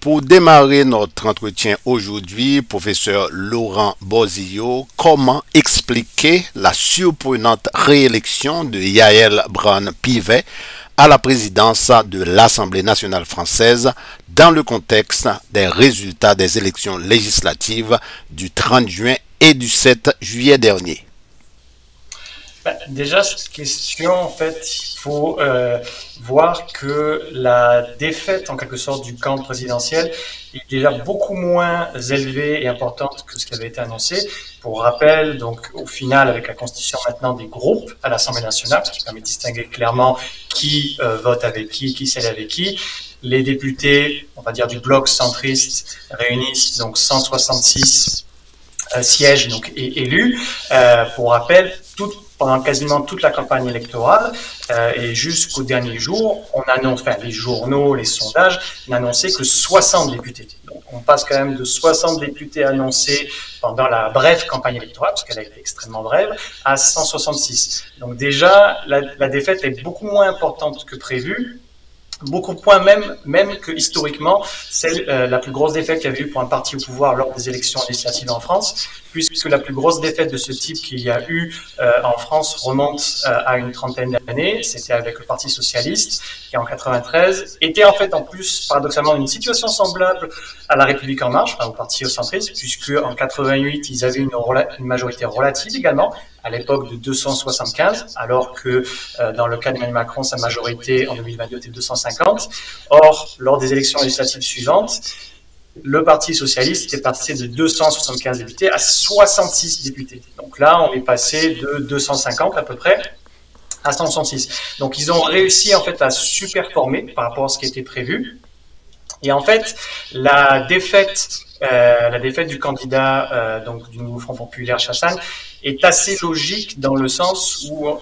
Pour démarrer notre entretien aujourd'hui, professeur Laurent Bozio, comment expliquer la surprenante réélection de Yaël Braun-Pivet à la présidence de l'Assemblée nationale française dans le contexte des résultats des élections législatives du 30 juin et du 7 juillet dernier? Déjà, cette question, en fait, il faut voir que la défaite, en quelque sorte, du camp présidentiel est déjà beaucoup moins élevée et importante que ce qui avait été annoncé. Pour rappel, donc, au final, avec la constitution maintenant des groupes à l'Assemblée nationale, ce qui permet de distinguer clairement qui vote avec qui s'aide avec qui, les députés, on va dire, du bloc centriste réunissent donc 166 sièges donc élus. Pour rappel, pendant quasiment toute la campagne électorale et jusqu'au dernier jour, on annonce, enfin les journaux, les sondages n'annonçaient que 60 députés. Donc on passe quand même de 60 députés annoncés pendant la brève campagne électorale, parce qu'elle a été extrêmement brève, à 166. Donc déjà, la défaite est beaucoup moins importante que prévu. Beaucoup de points, même que historiquement, c'est la plus grosse défaite qu'il y a eu pour un parti au pouvoir lors des élections législatives en France, puisque la plus grosse défaite de ce type qu'il y a eu en France remonte à une trentaine d'années. C'était avec le Parti socialiste, qui en 93 était en fait en plus, paradoxalement, dans une situation semblable à la République en marche, enfin, au Parti centriste, puisque en 88, ils avaient une majorité relative également, à l'époque de 275, alors que dans le cas d'Emmanuel Macron, sa majorité en 2022 était 250. Or, lors des élections législatives suivantes, le Parti socialiste est passé de 275 députés à 66 députés. Donc là, on est passé de 250 à peu près à 166. Donc ils ont réussi en fait à superformer par rapport à ce qui était prévu. Et en fait, la défaite du candidat donc du nouveau Front populaire Chassaigne est assez logique dans le sens où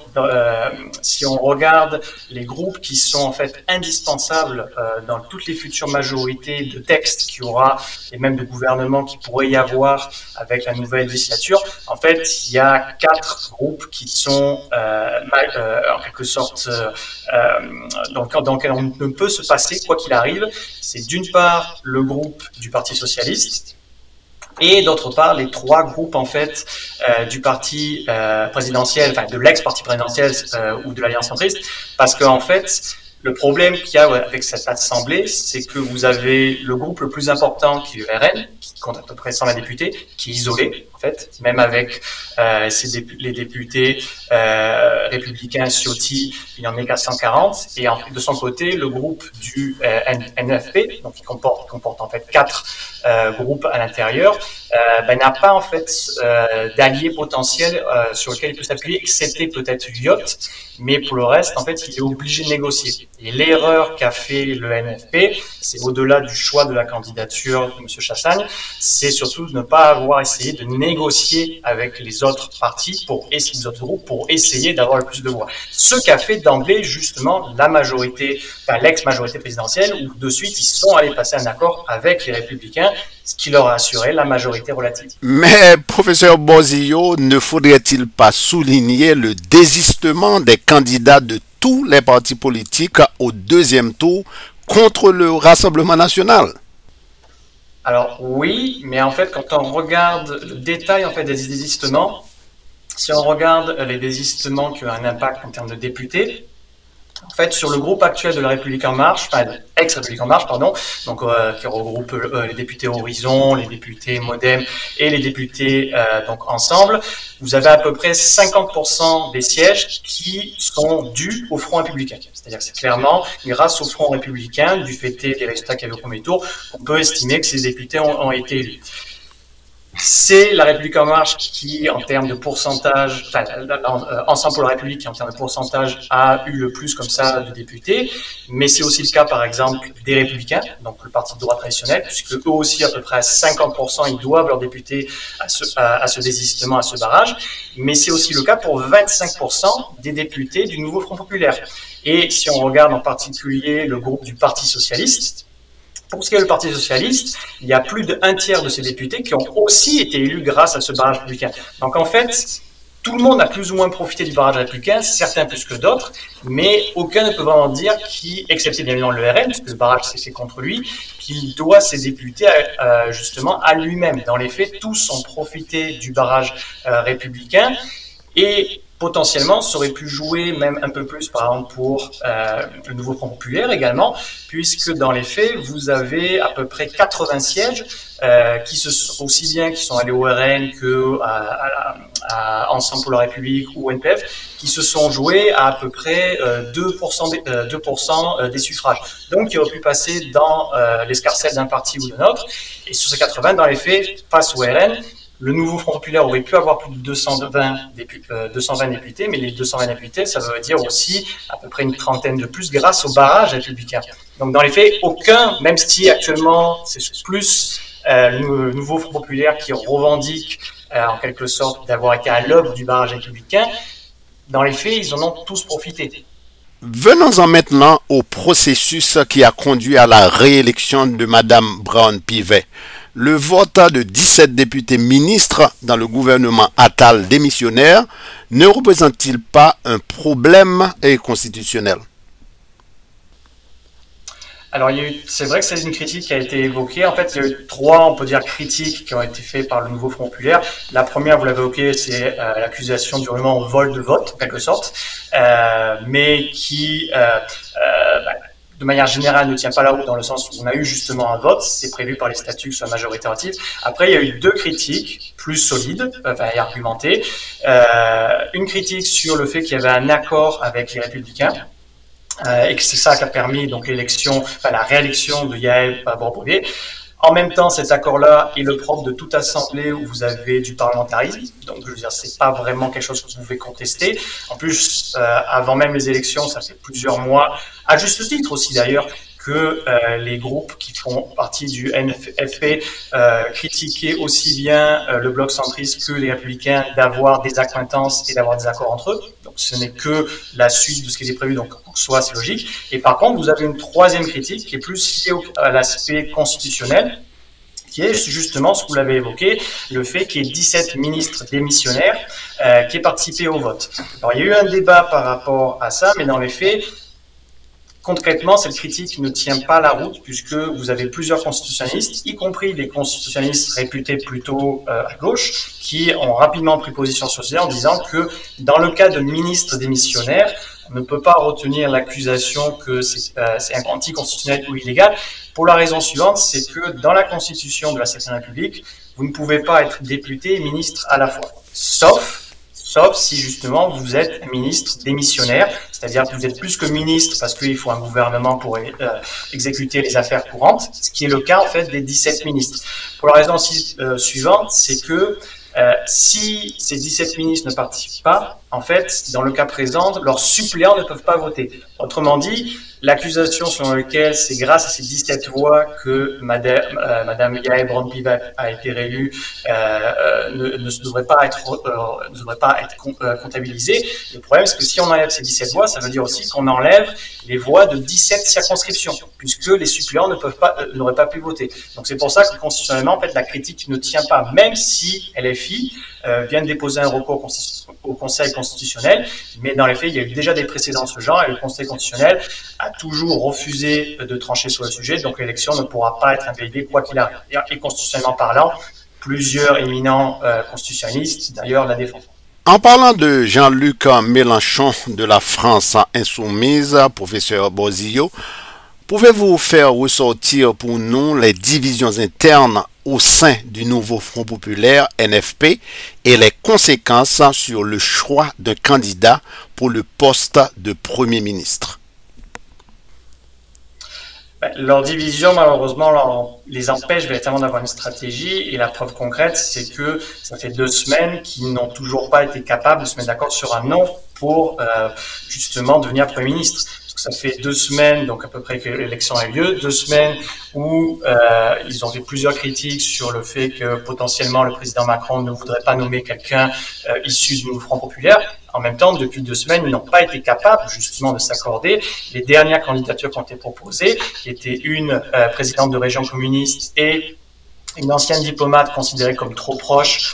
si on regarde les groupes qui sont en fait indispensables dans toutes les futures majorités de textes qu'il y aura et même de gouvernements qui pourrait y avoir avec la nouvelle législature, en fait il y a 4 groupes qui sont en quelque sorte dans lequel on ne peut se passer quoi qu'il arrive. C'est d'une part le groupe du Parti socialiste, et d'autre part les 3 groupes en fait du parti présidentiel, enfin de l'ex-parti présidentiel ou de l'Alliance centriste, parce qu'en fait le problème qu'il y a avec cette assemblée, c'est que vous avez le groupe le plus important qui est le RN, qui compte à peu près 120 députés, qui est isolé en fait, même avec les députés républicains Ciotti, il n'en est qu'à 140, et de son côté le groupe du NFP, donc qui comporte en fait 4 groupes à l'intérieur, n'a pas en fait d'alliés potentiels sur lesquels il peut s'appuyer, excepté peut-être Viot, mais pour le reste, en fait, il est obligé de négocier. Et l'erreur qu'a fait le NFP, c'est au-delà du choix de la candidature de M. Chassaigne, c'est surtout de ne pas avoir essayé de négocier avec les autres partis, les autres groupes, pour essayer d'avoir le plus de voix. Ce qu'a fait d'emblée, justement, la majorité, enfin l'ex-majorité présidentielle, où de suite, ils sont allés passer un accord avec les Républicains, ce qui leur a assuré la majorité relative. Mais, professeur Bozio, ne faudrait-il pas souligner le désistement des candidats de tous les partis politiques au deuxième tour contre le Rassemblement national? Alors oui, mais en fait, quand on regarde le détail en fait des désistements, si on regarde les désistements qui ont un impact en termes de députés, en fait, sur le groupe actuel de la République en marche, enfin, ex-République en marche, pardon, donc qui regroupe les députés Horizon, les députés Modem et les députés donc ensemble, vous avez à peu près 50% des sièges qui sont dus au Front républicain. C'est-à-dire que c'est clairement grâce au Front républicain, du fait des résultats qu'il y avait au premier tour, qu'on peut estimer que ces députés ont été élus. C'est la République en marche qui, en termes de pourcentage, enfin, Ensemble pour la République, qui en termes de pourcentage a eu le plus comme ça de députés, mais c'est aussi le cas, par exemple, des Républicains, donc le parti de droite traditionnel, puisque eux aussi, à peu près à 50%, ils doivent leurs députés à ce désistement, à ce barrage, mais c'est aussi le cas pour 25% des députés du nouveau Front populaire. Et si on regarde en particulier le groupe du Parti socialiste, pour ce qui est du Parti socialiste, il y a plus d'un tiers de ces députés qui ont aussi été élus grâce à ce barrage républicain. Donc en fait, tout le monde a plus ou moins profité du barrage républicain, certains plus que d'autres, mais aucun ne peut vraiment dire qui, excepté bien évidemment le RN, puisque le barrage s'est fait contre lui, qu'il doit ses députés justement à lui-même. Dans les faits, tous ont profité du barrage républicain et potentiellement, ça aurait pu jouer même un peu plus, par exemple, pour le nouveau Front populaire également, puisque dans les faits, vous avez à peu près 80 sièges aussi bien qui sont allés au RN que à Ensemble pour la République ou NPF, qui se sont joués à peu près 2% des suffrages. Donc, qui auraient pu passer dans l'escarcelle d'un parti ou d'un autre. Et sur ces 80, dans les faits, face au RN, le nouveau Front populaire aurait pu avoir plus de 220 députés, mais les 220 députés, ça veut dire aussi à peu près une trentaine de plus grâce au barrage républicain. Donc dans les faits, aucun, même si actuellement c'est plus le nouveau Front populaire qui revendique en quelque sorte d'avoir été à l'œuvre du barrage républicain, dans les faits, ils en ont tous profité. Venons-en maintenant au processus qui a conduit à la réélection de Mme Brown-Pivet. Le vote de 17 députés ministres dans le gouvernement Attal démissionnaire ne représente-t-il pas un problème constitutionnel? Alors, c'est vrai que c'est une critique qui a été évoquée. En fait, il y a eu trois, on peut dire, critiques qui ont été faites par le nouveau Front populaire. La première, vous l'avez évoqué, c'est l'accusation du vol de vote, en quelque sorte, mais qui, de manière générale, ne tient pas la route dans le sens où on a eu justement un vote, c'est prévu par les statuts que ce soit majorité relative. Après, il y a eu deux critiques plus solides, et argumentées. Une critique sur le fait qu'il y avait un accord avec les Républicains, et que c'est ça qui a permis donc la réélection de Yael Braun-Pivet. En même temps, cet accord-là est le propre de toute assemblée où vous avez du parlementarisme. Donc, je veux dire, c'est pas vraiment quelque chose que vous pouvez contester. En plus, avant même les élections, ça fait plusieurs mois, à juste titre aussi d'ailleurs, que les groupes qui font partie du NFP critiquaient aussi bien le bloc centriste que les républicains d'avoir des accointances et d'avoir des accords entre eux. Donc ce n'est que la suite de ce qui était prévu, donc pour soi c'est logique. Et par contre, vous avez une troisième critique qui est plus liée à l'aspect constitutionnel, qui est justement ce que vous l'avez évoqué, le fait qu'il y ait 17 ministres démissionnaires qui aient participé au vote. Alors il y a eu un débat par rapport à ça, mais dans les faits, concrètement, cette critique ne tient pas la route puisque vous avez plusieurs constitutionnalistes, y compris des constitutionnalistes réputés plutôt à gauche, qui ont rapidement pris position sur ce sujet en disant que dans le cas de ministres démissionnaires, on ne peut pas retenir l'accusation que c'est anticonstitutionnel ou illégal pour la raison suivante, c'est que dans la Constitution de la Ve République, vous ne pouvez pas être député et ministre à la fois, sauf si justement vous êtes ministre démissionnaire, c'est-à-dire que vous êtes plus que ministre parce qu'il faut un gouvernement pour exécuter les affaires courantes, ce qui est le cas en fait des 17 ministres. Pour la raison suivante, c'est que si ces 17 ministres ne participent pas, en fait, dans le cas présent, leurs suppléants ne peuvent pas voter. Autrement dit, l'accusation selon laquelle c'est grâce à ces 17 voix que Madame Yael Braun-Pivet a été réélue ne devrait pas être comptabilisée. Le problème, c'est que si on enlève ces 17 voix, ça veut dire aussi qu'on enlève les voix de 17 circonscriptions, puisque les suppléants n'auraient pas pu voter. Donc c'est pour ça que constitutionnellement, en fait, la critique ne tient pas, même si LFI vient de déposer un recours au Conseil constitutionnel, mais dans les faits, il y a eu déjà des précédents de ce genre, et le Conseil constitutionnel a toujours refusé de trancher sur le sujet, donc l'élection ne pourra pas être invalidée quoi qu'il arrive. Et constitutionnellement parlant, plusieurs éminents constitutionnalistes, d'ailleurs, la défendent. En parlant de Jean-Luc Mélenchon de la France insoumise, professeur Bozio, pouvez-vous faire ressortir pour nous les divisions internes au sein du nouveau Front populaire NFP et les conséquences sur le choix d'un candidat pour le poste de Premier ministre? Leur division, malheureusement, les empêche véritablement d'avoir une stratégie. Et la preuve concrète, c'est que ça fait 2 semaines qu'ils n'ont toujours pas été capables de se mettre d'accord sur un nom pour justement devenir Premier ministre. Ça fait 2 semaines, donc à peu près que l'élection a eu lieu, 2 semaines où ils ont fait plusieurs critiques sur le fait que potentiellement le président Macron ne voudrait pas nommer quelqu'un issu du nouveau Front populaire. En même temps, depuis 2 semaines, ils n'ont pas été capables justement de s'accorder. Les dernières candidatures qui ont été proposées, qui étaient une présidente de région communiste et une ancienne diplomate considérée comme trop proche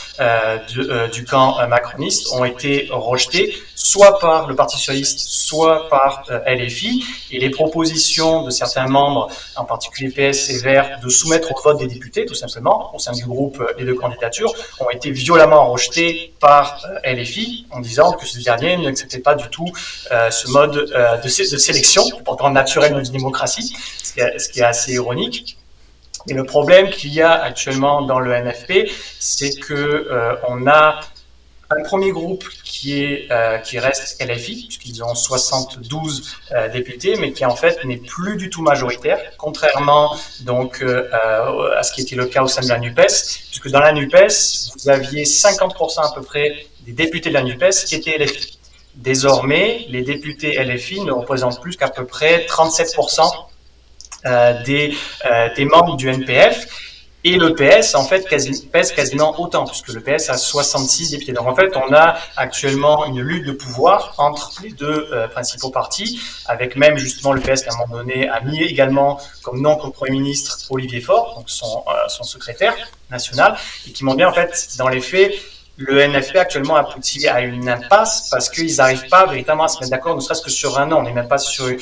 du camp macroniste, ont été rejetés soit par le Parti socialiste, soit par LFI. Et les propositions de certains membres, en particulier PS et Verts, de soumettre au vote des députés, tout simplement, au sein du groupe les deux candidatures, ont été violemment rejetées par LFI, en disant que ce dernier n'acceptait pas du tout ce mode de sélection, pourtant naturel d'une démocratie, ce qui est assez ironique. Et le problème qu'il y a actuellement dans le NFP, c'est que on a un premier groupe qui reste LFI, puisqu'ils ont 72 députés, mais qui en fait n'est plus du tout majoritaire, contrairement donc à ce qui était le cas au sein de la NUPES, puisque dans la NUPES, vous aviez 50% à peu près des députés de la NUPES qui étaient LFI. Désormais, les députés LFI ne représentent plus qu'à peu près 37% des membres du NPF, et le PS en fait pèse quasiment autant, puisque le PS a 66 députés. Donc en fait on a actuellement une lutte de pouvoir entre les deux principaux partis, avec même justement le PS qui à un moment donné a mis également comme nom comme Premier ministre Olivier Faure, donc son secrétaire national, et qui montre bien en fait dans les faits le NFP actuellement aboutit à une impasse parce qu'ils n'arrivent pas véritablement à se mettre d'accord, ne serait-ce que sur un nom. On n'est même pas sur une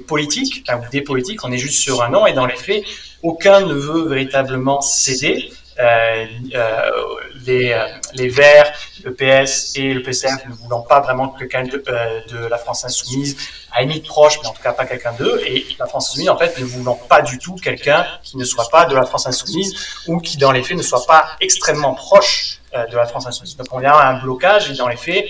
politique, ou des politiques, on est juste sur un nom, et dans les faits, aucun ne veut véritablement céder. Les Verts, le PS et le PCF ne voulant pas vraiment quelqu'un de la France Insoumise, à la limite proche, mais en tout cas pas quelqu'un d'eux, et la France Insoumise en fait ne voulant pas du tout quelqu'un qui ne soit pas de la France Insoumise ou qui dans les faits ne soit pas extrêmement proche de la France Insoumise. Donc on a un blocage, et dans les faits,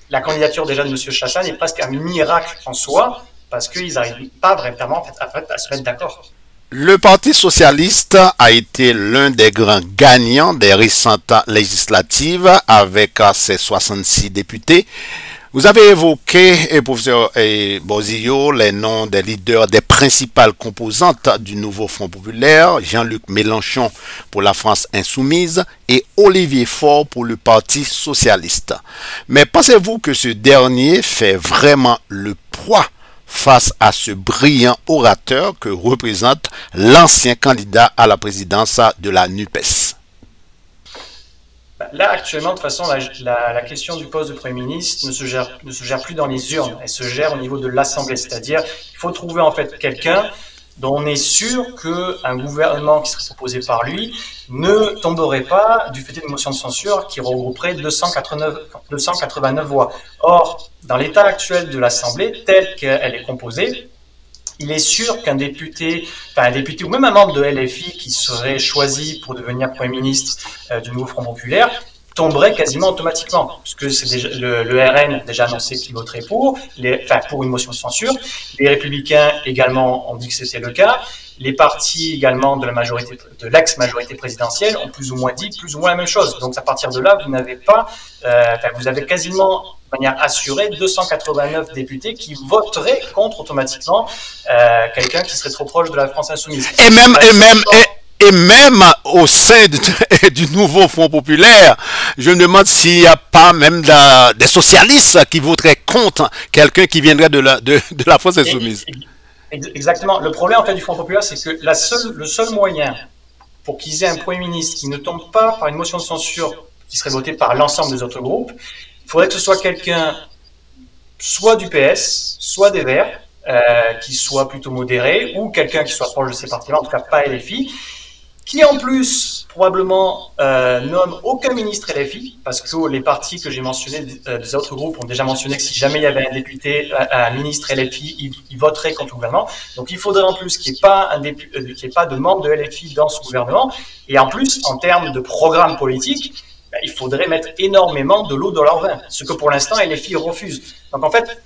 la candidature déjà de M. Chassagne est presque un miracle en soi, parce qu'ils n'arrivent pas vraiment à se mettre d'accord. Le Parti socialiste a été l'un des grands gagnants des récentes législatives avec ses 66 députés. Vous avez évoqué, professeur Bozio, les noms des leaders des principales composantes du nouveau Front populaire, Jean-Luc Mélenchon pour la France insoumise et Olivier Faure pour le Parti socialiste. Mais pensez-vous que ce dernier fait vraiment le poids face à ce brillant orateur que représente l'ancien candidat à la présidence de la NUPES? Là, actuellement, de toute façon, la question du poste de Premier ministre ne se gère plus dans les urnes, elle se gère au niveau de l'Assemblée. C'est-à-dire qu'il faut trouver en fait quelqu'un dont on est sûr qu'un gouvernement qui serait proposé par lui ne tomberait pas du fait d'une motion de censure qui regrouperait 289 voix. Or, dans l'état actuel de l'Assemblée, telle qu'elle est composée, il est sûr qu'un député, enfin un député ou même un membre de LFI qui serait choisi pour devenir Premier ministre du nouveau Front populaire tomberait quasiment automatiquement, puisque c'est déjà, le RN a déjà annoncé qu'il voterait pour une motion de censure. Les Républicains également ont dit que c'était le cas. Les partis également de la majorité, de l'ex-majorité présidentielle ont plus ou moins dit plus ou moins la même chose. Donc à partir de là, vous n'avez pas, vous avez quasiment de manière assurée 289 députés qui voteraient contre automatiquement quelqu'un qui serait trop proche de la France insoumise. Et même au sein du nouveau Front populaire, je me demande s'il n'y a pas même des socialistes qui voteraient contre quelqu'un qui viendrait de la France insoumise. Exactement. Le problème en fait du Front populaire, c'est que le seul moyen pour qu'ils aient un Premier ministre qui ne tombe pas par une motion de censure qui serait votée par l'ensemble des autres groupes, il faudrait que ce soit quelqu'un soit du PS, soit des Verts, qui soit plutôt modéré, ou quelqu'un qui soit proche de ces partis-là, en tout cas pas LFI, qui en plus probablement nomme aucun ministre LFI, parce que les partis que j'ai mentionnés des autres groupes ont déjà mentionné que si jamais il y avait un député, un ministre LFI, il voterait contre le gouvernement. Donc il faudrait en plus qu'il n'y ait pas de membre de LFI dans ce gouvernement, et en plus en termes de programme politique, il faudrait mettre énormément de l'eau dans leur vin, ce que pour l'instant LFI refuse. Donc en fait,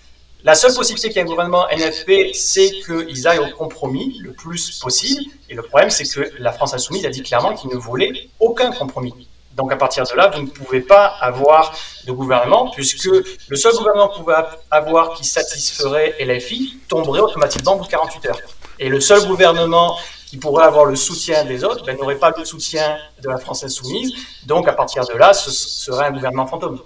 la seule possibilité qu'il y ait un gouvernement NFP, c'est qu'ils aillent au compromis le plus possible. Et le problème, c'est que la France insoumise a dit clairement qu'il ne voulait aucun compromis. Donc à partir de là, vous ne pouvez pas avoir de gouvernement, puisque le seul gouvernement que vous pouvez avoir qui satisferait LFI tomberait automatiquement au bout de 48 heures. Et le seul gouvernement qui pourrait avoir le soutien des autres n'aurait pas le soutien de la France insoumise. Donc à partir de là, ce serait un gouvernement fantôme.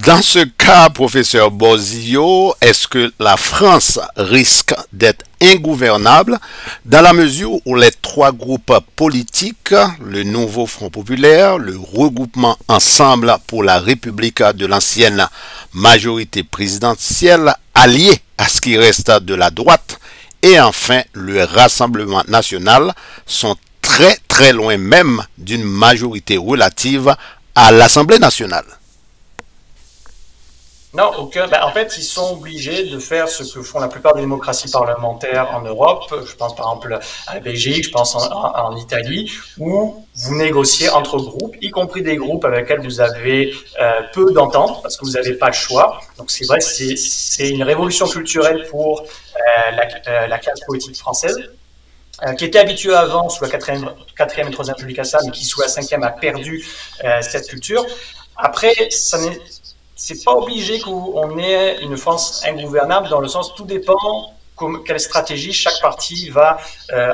Dans ce cas, professeur Bozio, est-ce que la France risque d'être ingouvernable Dans la mesure où les trois groupes politiques, le Nouveau Front Populaire, le Regroupement Ensemble pour la République de l'ancienne majorité présidentielle, alliés à ce qui reste de la droite, et enfin le Rassemblement national, sont très très loin même d'une majorité relative à l'Assemblée nationale. Non, aucun. En fait, ils sont obligés de faire ce que font la plupart des démocraties parlementaires en Europe. Je pense par exemple à la Belgique, je pense en Italie, où vous négociez entre groupes, y compris des groupes avec lesquels vous avez peu d'entente, parce que vous n'avez pas le choix. Donc c'est vrai, c'est une révolution culturelle pour la classe politique française. Qui était habitué avant sous la quatrième et troisième République, mais qui sous la cinquième a perdu cette culture. Après, c'est pas obligé qu'on ait une France ingouvernable, dans le sens tout dépend quelle stratégie chaque parti va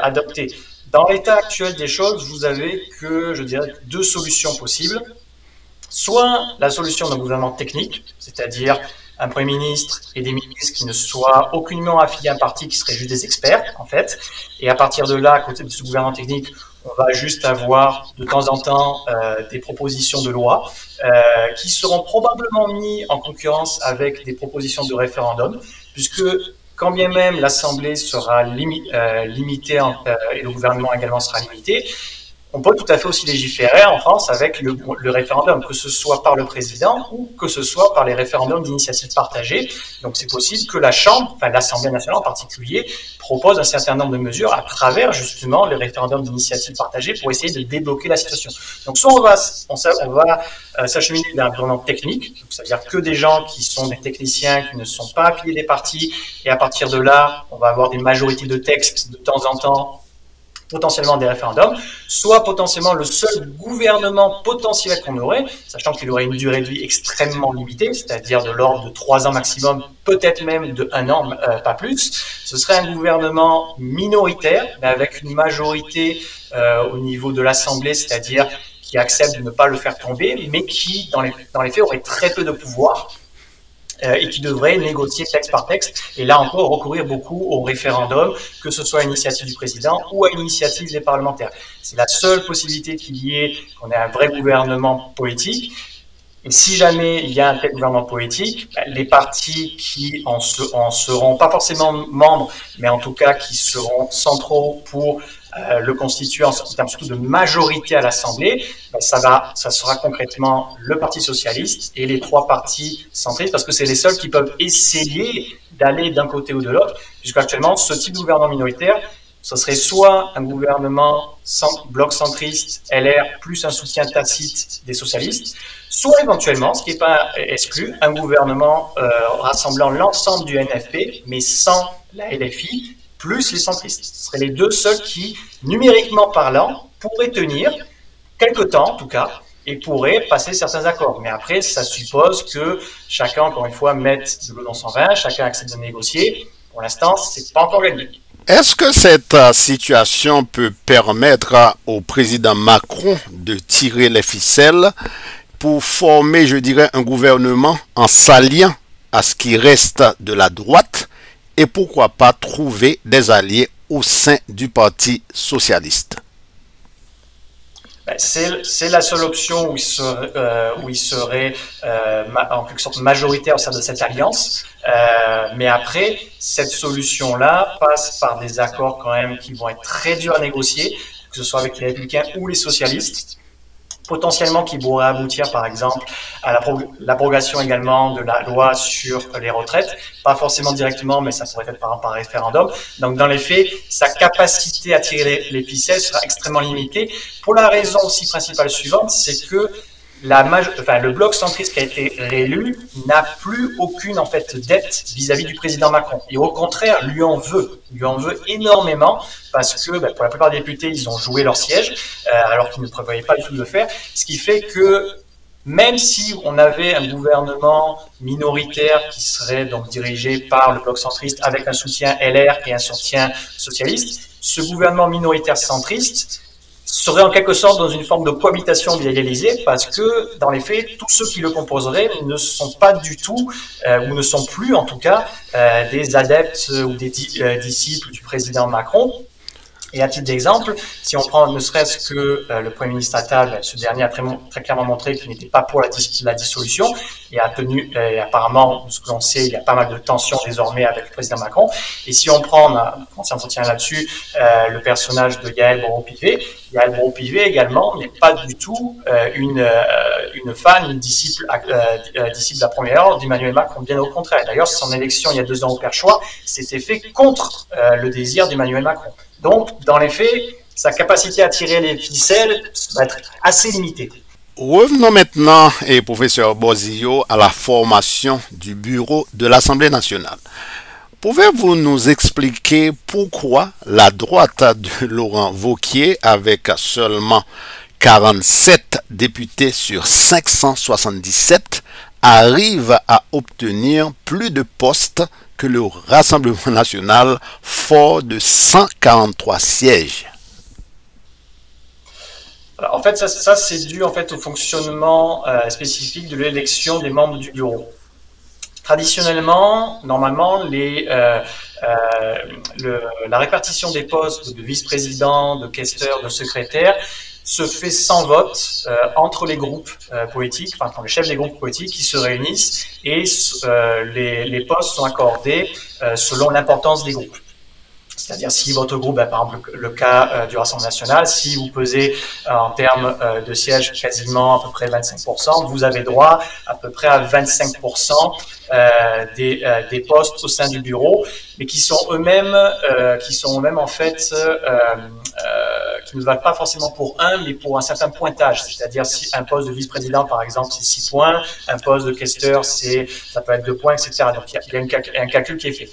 adopter. Dans l'état actuel des choses, vous avez que, je dirais, deux solutions possibles. Soit la solution d'un gouvernement technique, c'est-à-dire un Premier ministre et des ministres qui ne soient aucunement affiliés à un parti, qui seraient juste des experts, en fait. Et à partir de là, à côté de ce gouvernement technique, on va juste avoir de temps en temps des propositions de loi qui seront probablement mises en concurrence avec des propositions de référendum, puisque quand bien même l'Assemblée sera limitée et le gouvernement également sera limité, on peut tout à fait aussi légiférer en France avec le référendum, que ce soit par le président ou que ce soit par les référendums d'initiative partagée. Donc c'est possible que la Chambre, enfin l'Assemblée nationale en particulier, propose un certain nombre de mesures à travers justement les référendums d'initiative partagée pour essayer de débloquer la situation. Donc soit on va s'acheminer vers un gouvernement technique, c'est-à-dire que des gens qui sont des techniciens, qui ne sont pas affiliés des partis, et à partir de là, on va avoir des majorités de textes de temps en temps, potentiellement des référendums, soit potentiellement le seul gouvernement potentiel qu'on aurait, sachant qu'il aurait une durée de vie extrêmement limitée, c'est-à-dire de l'ordre de 3 ans maximum, peut-être même de 1 an, pas plus. Ce serait un gouvernement minoritaire, mais avec une majorité au niveau de l'Assemblée, c'est-à-dire qui accepte de ne pas le faire tomber, mais qui, dans les faits, aurait très peu de pouvoir. Et qui devrait négocier texte par texte, et là encore recourir beaucoup au référendum, que ce soit à l'initiative du président ou à l'initiative des parlementaires. C'est la seule possibilité qu'on ait un vrai gouvernement politique. Et si jamais il y a un tel gouvernement politique, les partis qui en seront pas forcément membres, mais en tout cas qui seront centraux pour le constituer en termes surtout de majorité à l'Assemblée, ça sera concrètement le Parti socialiste et les 3 partis centristes, parce que c'est les seuls qui peuvent essayer d'aller d'un côté ou de l'autre, puisqu'actuellement, ce type de gouvernement minoritaire, ce serait soit un gouvernement bloc centriste, LR, plus un soutien tacite des socialistes, soit éventuellement, ce qui n'est pas exclu, un gouvernement rassemblant l'ensemble du NFP, mais sans la LFI, plus les centristes. Ce seraient les deux seuls qui, numériquement parlant, pourraient tenir, quelque temps en tout cas, et pourraient passer certains accords. Mais après, ça suppose que chacun, encore une fois, mette de l'eau dans son vin, chacun accepte de négocier. Pour l'instant, c'est pas encore gagné. Est-ce que cette situation peut permettre au président Macron de tirer les ficelles pour former, je dirais, un gouvernement en s'alliant à ce qui reste de la droite, et pourquoi pas trouver des alliés au sein du Parti socialiste? C'est la seule option où il serait en quelque sorte majoritaire au sein de cette alliance. Mais après, cette solution-là passe par des accords quand même qui vont être très durs à négocier, que ce soit avec les Républicains ou les socialistes, potentiellement qui pourrait aboutir par exemple à l'abrogation également de la loi sur les retraites, pas forcément directement, mais ça pourrait être par référendum. Donc dans les faits, sa capacité à tirer les ficelles sera extrêmement limitée, pour la raison aussi principale suivante, c'est que le bloc centriste qui a été réélu n'a plus aucune en fait dette vis-à-vis du président Macron. Et au contraire, lui en veut énormément, parce que pour la plupart des députés, ils ont joué leur siège, alors qu'ils ne prévoyaient pas du tout de le faire. Ce qui fait que même si on avait un gouvernement minoritaire qui serait donc dirigé par le bloc centriste avec un soutien LR et un soutien socialiste, ce gouvernement minoritaire centriste serait en quelque sorte dans une forme de cohabitation bien égalisée, parce que dans les faits, tous ceux qui le composeraient ne sont pas du tout, ou ne sont plus en tout cas, des adeptes ou des disciples du président Macron. Et à titre d'exemple, si on prend ne serait-ce que le Premier ministre Attal, ce dernier a très clairement montré qu'il n'était pas pour la dissolution et et apparemment, ce que l'on sait, il y a pas mal de tensions désormais avec le président Macron. Et si on prend, on s'entretient là-dessus, le personnage de Yael Braun-Pivet, Yael Braun-Pivet également n'est pas du tout une fan, une disciple de la première heure d'Emmanuel Macron, bien au contraire. D'ailleurs, son élection il y a 2 ans au Perchoir s'était fait contre le désir d'Emmanuel Macron. Donc, dans les faits, sa capacité à tirer les ficelles va être assez limitée. Revenons maintenant, professeur Bozio, à la formation du bureau de l'Assemblée nationale. Pouvez-vous nous expliquer pourquoi la droite de Laurent Wauquiez, avec seulement 47 députés sur 577, arrive à obtenir plus de postes que le Rassemblement national, fort de 143 sièges? Alors, en fait, ça c'est dû en fait au fonctionnement spécifique de l'élection des membres du bureau. Traditionnellement, normalement, la répartition des postes de vice-président, de questeur, de secrétaire se fait sans vote entre les groupes politiques, enfin entre les chefs des groupes politiques qui se réunissent et les postes sont accordés selon l'importance des groupes. C'est-à-dire si votre groupe, par exemple le cas du Rassemblement national, si vous pesez en termes de sièges quasiment à peu près 25%, vous avez droit à peu près à 25% des postes au sein du bureau, mais qui sont eux-mêmes en fait qui ne valent pas forcément pour un, mais pour un certain pointage. C'est-à-dire si un poste de vice-président, par exemple, c'est 6 points, un poste de questeur, ça peut être 2 points, etc. Donc il y a un calcul qui est fait.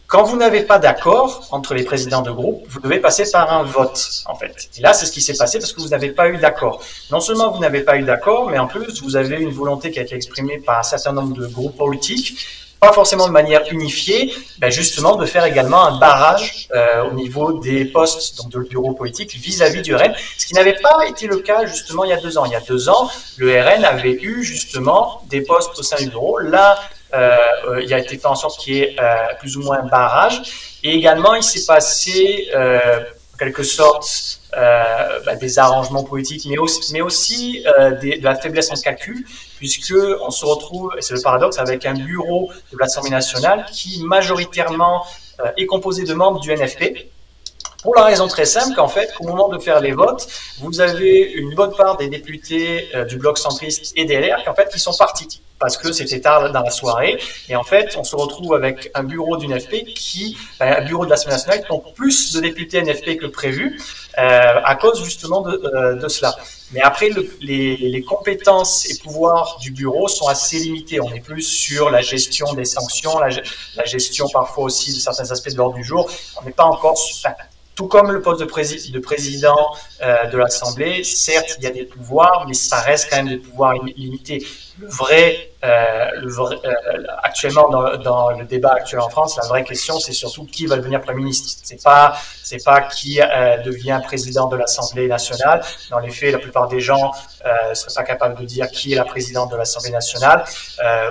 Quand vous n'avez pas d'accord entre les présidents de groupe, vous devez passer par un vote, en fait. Et là, c'est ce qui s'est passé parce que vous n'avez pas eu d'accord. Non seulement vous n'avez pas eu d'accord, mais en plus, vous avez une volonté qui a été exprimée par un certain nombre de groupes politiques, pas forcément de manière unifiée, justement de faire également un barrage au niveau des postes donc de le bureau politique vis-à-vis du RN, ce qui n'avait pas été le cas justement il y a 2 ans. Il y a 2 ans, le RN avait eu justement des postes au sein du bureau. Là, il a été fait en sorte qu'il y ait plus ou moins un barrage. Et également, il s'est passé en quelque sorte des arrangements politiques, mais aussi de la faiblesse en calcul, puisque on se retrouve, et c'est le paradoxe, avec un bureau de l'Assemblée nationale qui majoritairement est composé de membres du NFP. Pour la raison très simple qu'en fait, au moment de faire les votes, vous avez une bonne part des députés du bloc centriste et des LR qui sont partis parce que c'était tard dans la soirée. Et en fait, on se retrouve avec un bureau du NFP un bureau de l'Assemblée nationale qui ont plus de députés NFP que prévu à cause justement de cela. Mais après, les compétences et pouvoirs du bureau sont assez limités. On est plus sur la gestion des sanctions, la gestion parfois aussi de certains aspects de l'ordre du jour. On n'est pas encore... Tout comme le poste de président de l'Assemblée, certes, il y a des pouvoirs, mais ça reste quand même des pouvoirs limités. Actuellement, dans le débat actuel en France, la vraie question, c'est surtout qui va devenir Premier ministre. C'est pas qui devient président de l'Assemblée nationale. Dans les faits, la plupart des gens ne seraient pas capables de dire qui est la présidente de l'Assemblée nationale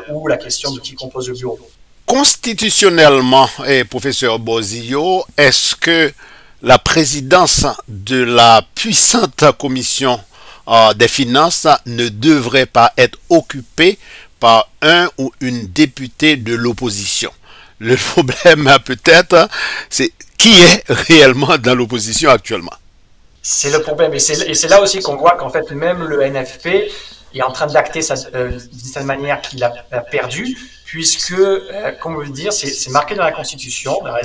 ou la question de qui compose le bureau. Constitutionnellement, professeur Bozio, est-ce que la présidence de la puissante commission des finances ne devrait pas être occupée par un ou une députée de l'opposition? Le problème peut-être, c'est qui est réellement dans l'opposition actuellement. C'est le problème, et c'est là aussi qu'on voit qu'en fait même le NFP est en train d'acter d'une certaine manière qu'il a perdu, puisque, comme on veut le dire, c'est marqué dans la Constitution, dans la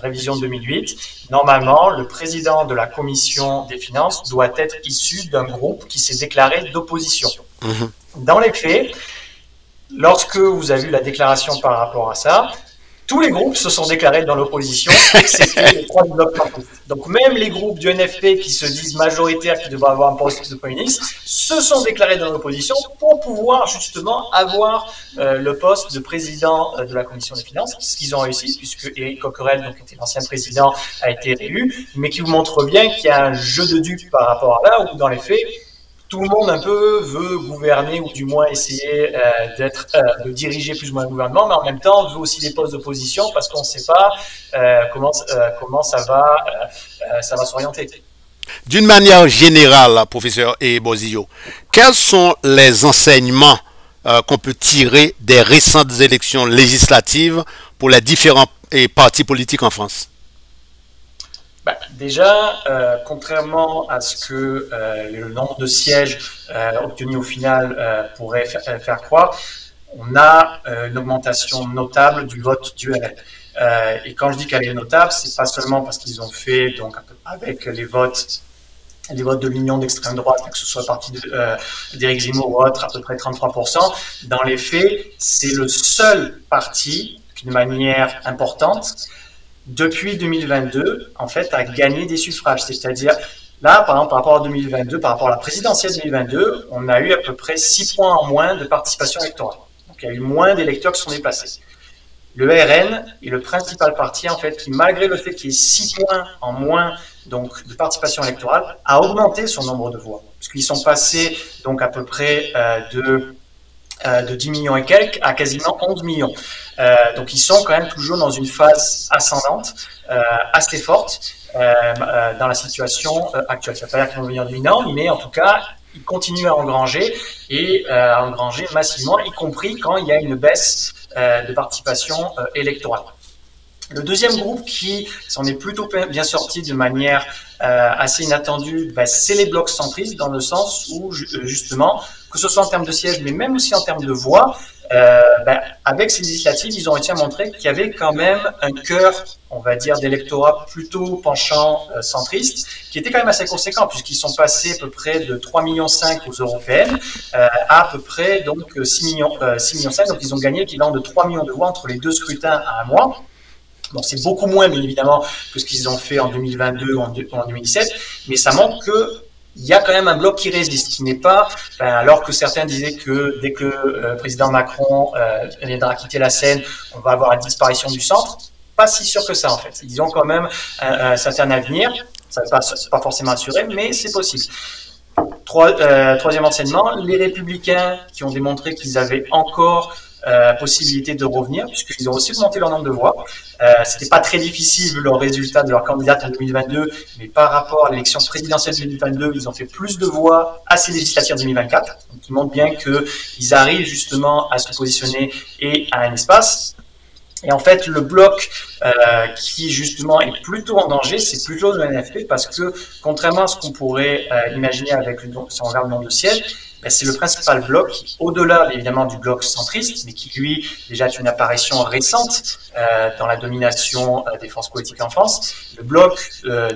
révision de 2008. Normalement, le président de la Commission des finances doit être issu d'un groupe qui s'est déclaré d'opposition. Dans les faits, lorsque vous avez eu la déclaration par rapport à ça, tous les groupes se sont déclarés dans l'opposition, excepté les 3 du bloc centriste. Donc même les groupes du NFP qui se disent majoritaires, qui devraient avoir un poste de Premier ministre, se sont déclarés dans l'opposition pour pouvoir justement avoir le poste de président de la Commission des finances, ce qu'ils ont réussi, puisque Éric Coquerel, donc, qui était l'ancien président, a été réélu, mais qui vous montre bien qu'il y a un jeu de dupes par rapport à là, où dans les faits, tout le monde un peu veut gouverner ou du moins essayer de diriger plus ou moins le gouvernement, mais en même temps veut aussi des postes d'opposition parce qu'on ne sait pas comment ça va ça va s'orienter. D'une manière générale, professeur Bozio, quels sont les enseignements qu'on peut tirer des récentes élections législatives pour les différents partis politiques en France? Déjà, contrairement à ce que le nombre de sièges obtenus au final pourrait faire croire, on a une augmentation notable du vote du RN. Et quand je dis qu'elle est notable, c'est pas seulement parce qu'ils ont fait, donc avec les votes de l'union d'extrême droite, que ce soit le parti d'Éric Zemmour ou autre, à peu près 33%. Dans les faits, c'est le seul parti qui, de manière importante, depuis 2022, en fait, a gagné des suffrages. C'est-à-dire, là, par exemple, par rapport à 2022, par rapport à la présidentielle 2022, on a eu à peu près 6 points en moins de participation électorale. Donc, il y a eu moins d'électeurs qui sont déplacés. Le RN est le principal parti, en fait, qui, malgré le fait qu'il y ait 6 points en moins donc, de participation électorale, a augmenté son nombre de voix. Puisqu'ils sont passés, donc, à peu près de 10 millions et quelques à quasiment 11 millions. Donc ils sont quand même toujours dans une phase ascendante assez forte dans la situation actuelle. Ça ne veut pas dire qu'ils vont devenir dominants, mais en tout cas, ils continuent à engranger et à engranger massivement, y compris quand il y a une baisse de participation électorale. Le deuxième groupe qui s'en est plutôt bien sorti de manière assez inattendue, c'est les blocs centristes, dans le sens où, justement, que ce soit en termes de sièges, mais même aussi en termes de voix, avec ces législatives, ils ont réussi à montrer qu'il y avait quand même un cœur, on va dire, d'électorat plutôt penchant centriste, qui était quand même assez conséquent, puisqu'ils sont passés à peu près de 3,5 millions aux européennes à peu près donc 6,5 millions. Donc ils ont gagné l'équivalent de 3 millions de voix entre les deux scrutins à un mois. Bon, c'est beaucoup moins, bien évidemment, que ce qu'ils ont fait en 2022 ou en 2017, mais ça montre que il y a quand même un bloc qui résiste, qui n'est pas, alors que certains disaient que dès que le président Macron viendra quitter la scène, on va avoir une disparition du centre. Pas si sûr que ça, en fait. Ils ont quand même un certain avenir. Ça n'est pas forcément assuré, mais c'est possible. Troisième enseignement, les Républicains qui ont démontré qu'ils avaient encore possibilité de revenir, puisqu'ils ont aussi augmenté leur nombre de voix. C'était pas très difficile vu leur résultat de leur candidate en 2022, mais par rapport à l'élection présidentielle 2022, ils ont fait plus de voix à ces législatives 2024. Donc, ils montrent bien qu'ils arrivent justement à se positionner et à un espace. Et en fait, le bloc qui justement est plutôt en danger, c'est plutôt le NFP, parce que contrairement à ce qu'on pourrait imaginer avec si on regarde le nombre de sièges, c'est le principal bloc, au-delà évidemment du bloc centriste, mais qui lui déjà est une apparition récente dans la domination des forces politiques en France. Le bloc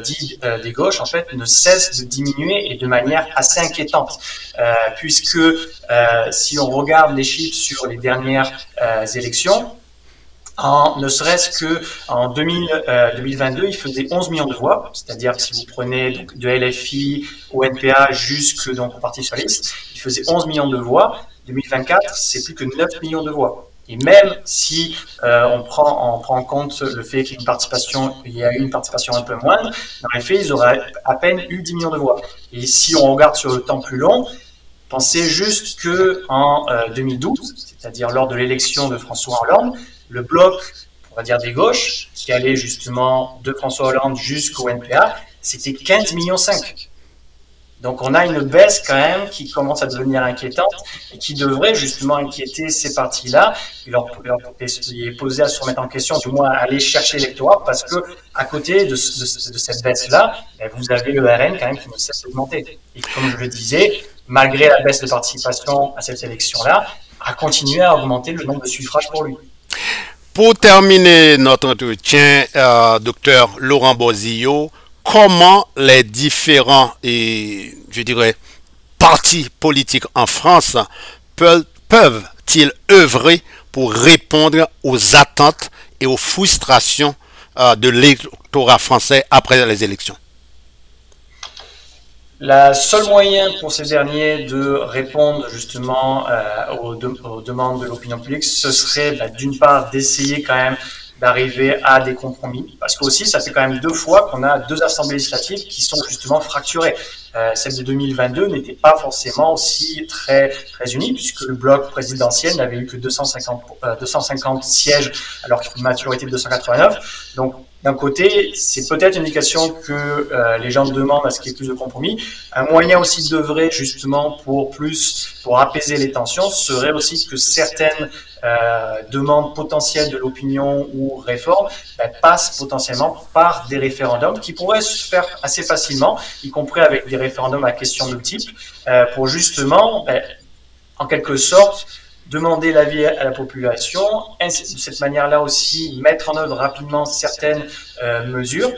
dit des gauches en fait ne cesse de diminuer et de manière assez inquiétante, puisque si on regarde les chiffres sur les dernières élections, ne serait-ce que en 2022, il faisait 11 millions de voix, c'est-à-dire que si vous prenez donc, de LFI au NPA jusque donc au Parti socialiste, il faisait 11 millions de voix. 2024, c'est plus que 9 millions de voix. Et même si on prend en compte le fait qu'il y a eu une participation un peu moindre, dans les faits, ils auraient à peine eu 10 millions de voix. Et si on regarde sur le temps plus long, pensez juste que en 2012, c'est-à-dire lors de l'élection de François Hollande, le bloc, on va dire des gauches, qui allait justement de François Hollande jusqu'au NPA, c'était 15,5 millions. Donc on a une baisse quand même qui commence à devenir inquiétante et qui devrait justement inquiéter ces partis-là et leur poser à se remettre en question, du moins à aller chercher l'électorat, parce que à côté de cette baisse-là, vous avez le RN quand même qui ne cesse d'augmenter. Et comme je le disais, malgré la baisse de participation à cette élection-là, a continué à augmenter le nombre de suffrages pour lui. Pour terminer notre entretien, docteur Laurent Bozio, comment les différents, je dirais, partis politiques en France peuvent-ils œuvrer pour répondre aux attentes et aux frustrations de l'électorat français après les élections? Le seul moyen pour ces derniers de répondre justement aux demandes de l'opinion publique, ce serait d'une part d'essayer quand même d'arriver à des compromis, parce que aussi ça fait quand même 2 fois qu'on a 2 assemblées législatives qui sont justement fracturées. celle de 2022 n'était pas forcément aussi très unie, puisque le bloc présidentiel n'avait eu que 250 sièges, alors qu'il y a une majorité de 289. Donc, d'un côté, c'est peut-être une indication que les gens demandent à ce qu'il y ait plus de compromis. Un moyen aussi d'œuvrer justement pour apaiser les tensions serait aussi que certaines demandes potentielles de l'opinion ou réformes passent potentiellement par des référendums qui pourraient se faire assez facilement, y compris avec des référendums à questions multiples, pour justement, en quelque sorte, demander l'avis à la population, et de cette manière-là aussi mettre en œuvre rapidement certaines mesures,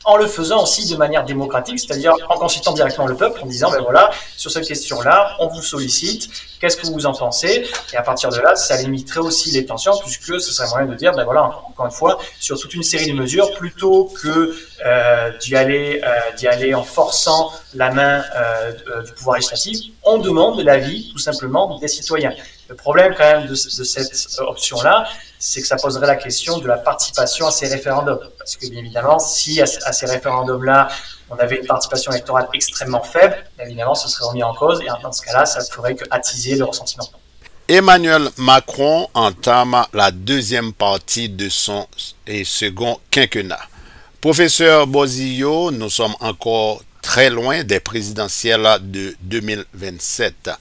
en le faisant aussi de manière démocratique, c'est-à-dire en consultant directement le peuple, en disant, voilà, sur cette question-là, on vous sollicite, qu'est-ce que vous en pensez? Et à partir de là, ça limiterait aussi les tensions, puisque ce serait moyen de dire, voilà, encore une fois, sur toute une série de mesures, plutôt que d'y aller en forçant la main du pouvoir législatif, on demande l'avis, tout simplement, des citoyens. Le problème, quand même, de cette option-là, c'est que ça poserait la question de la participation à ces référendums. Parce que, bien évidemment, si à ces référendums-là, on avait une participation électorale extrêmement faible, évidemment, ce serait remis en cause, et dans ce cas-là, ça ne ferait que attiser le ressentiment. Emmanuel Macron entame la deuxième partie de son second quinquennat. Professeur Bozio, nous sommes encore très loin des présidentielles de 2027.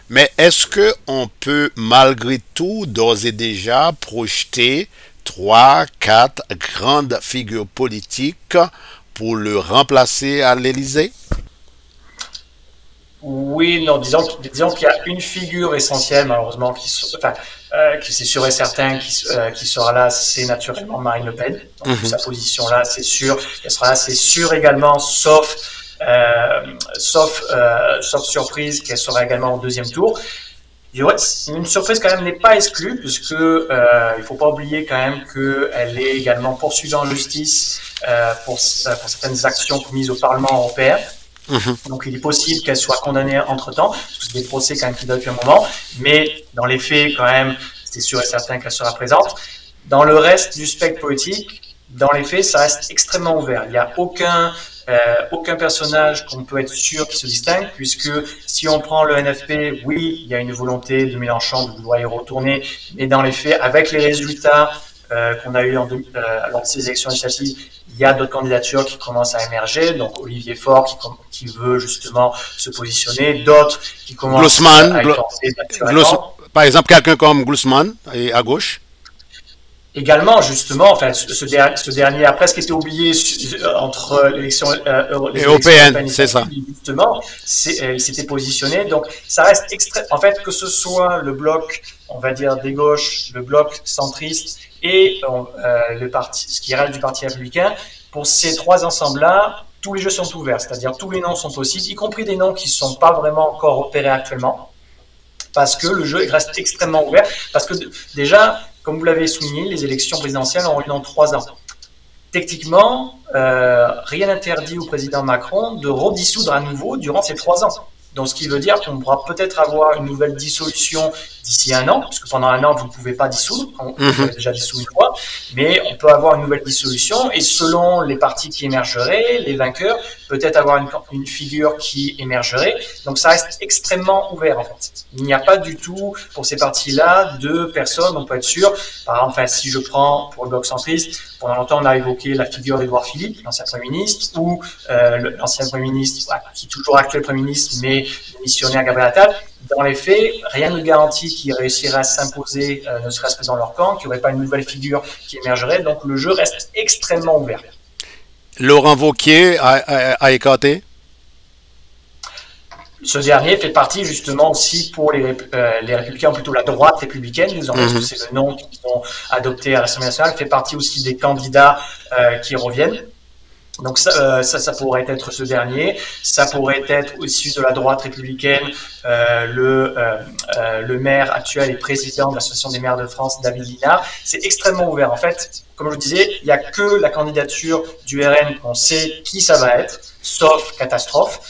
Mais est-ce qu'on peut malgré tout d'ores et déjà projeter 3-4 grandes figures politiques pour le remplacer à l'Élysée? Oui, non, disons qu'il y a une figure essentielle, malheureusement, qui c'est sûr et certain qui sera là, c'est naturellement Marine Le Pen. Donc, sa position là, c'est sûr. Elle sera là, c'est sûr également, sauf surprise, qu'elle sera également au deuxième tour. Une surprise quand même n'est pas exclue, puisque il faut pas oublier quand même qu'elle est également poursuivie en justice pour certaines actions commises au Parlement européen. Donc, il est possible qu'elle soit condamnée entre-temps, parce que c'est des procès quand même qui datent depuis un moment, mais dans les faits, quand même, c'est sûr et certain qu'elle sera présente. Dans le reste du spectre politique, dans les faits, ça reste extrêmement ouvert. Il n'y a aucun personnage qu'on peut être sûr qui se distingue, puisque si on prend le NFP, oui, il y a une volonté de Mélenchon de vouloir y retourner, mais dans les faits, avec les résultats qu'on a eu lors de ces élections législatives, il y a d'autres candidatures qui commencent à émerger, donc Olivier Faure qui veut justement se positionner, d'autres qui commencent à y penser naturellement. Par exemple, quelqu'un comme Glucksmann à gauche. Également, justement, enfin, ce dernier a presque été oublié entre l'élection européenne, c'est ça. Justement, il s'était positionné. Donc, ça reste en fait, que ce soit le bloc, on va dire, des gauches, le bloc centriste et ce qui reste du Parti républicain, pour ces trois ensembles-là, tous les jeux sont ouverts. C'est-à-dire, tous les noms sont possibles, y compris des noms qui ne sont pas vraiment encore opérés actuellement, parce que le jeu reste extrêmement ouvert. Parce que déjà, comme vous l'avez souligné, les élections présidentielles ont lieu dans 3 ans. Techniquement, rien n'interdit au président Macron de redissoudre à nouveau durant ces 3 ans. Donc, ce qui veut dire qu'on pourra peut-être avoir une nouvelle dissolution d'ici 1 an, parce que pendant 1 an, vous ne pouvez pas dissoudre, on a déjà dissous une fois, mais on peut avoir une nouvelle dissolution, et selon les partis qui émergeraient, les vainqueurs, peut-être avoir une figure qui émergerait. Donc, ça reste extrêmement ouvert, en fait. Il n'y a pas du tout, pour ces partis-là, de personnes, on peut être sûr. Par exemple, si je prends pour le bloc centriste, pendant longtemps, on a évoqué la figure d'Édouard Philippe, l'ancien Premier ministre, ou l'ancien Premier ministre, qui est toujours actuel Premier ministre, mais missionnaire Gabriel Attal. Dans les faits, rien ne garantit qu'ils réussiraient à s'imposer, ne serait-ce que dans leur camp, qu'il n'y aurait pas une nouvelle figure qui émergerait. Donc le jeu reste extrêmement ouvert. Laurent Wauquiez a écarté? Ce dernier fait partie justement aussi pour les républicains, ou plutôt la droite républicaine, disons, parce que c'est le nom qu'ils ont adopté à l'Assemblée nationale, fait partie aussi des candidats qui reviennent. Donc ça pourrait être ce dernier, ça pourrait être issu de la droite républicaine, le maire actuel et président de l'Association des maires de France, David Linard. C'est extrêmement ouvert. En fait, comme je vous disais, il n'y a que la candidature du RN qu'on sait qui ça va être, sauf catastrophe.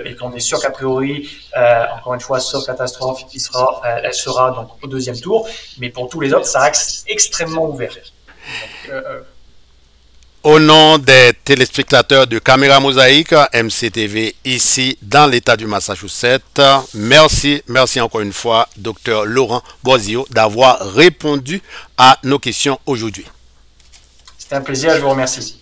Et qu'on est sûr qu'a priori, encore une fois, sauf catastrophe, elle sera donc au deuxième tour. Mais pour tous les autres, ça reste extrêmement ouvert. Donc, Au nom des téléspectateurs de Caméra Mosaïque, MCTV, ici dans l'État du Massachusetts, merci encore une fois, Dr Laurent Boisillo, d'avoir répondu à nos questions aujourd'hui. C'était un plaisir, je vous remercie.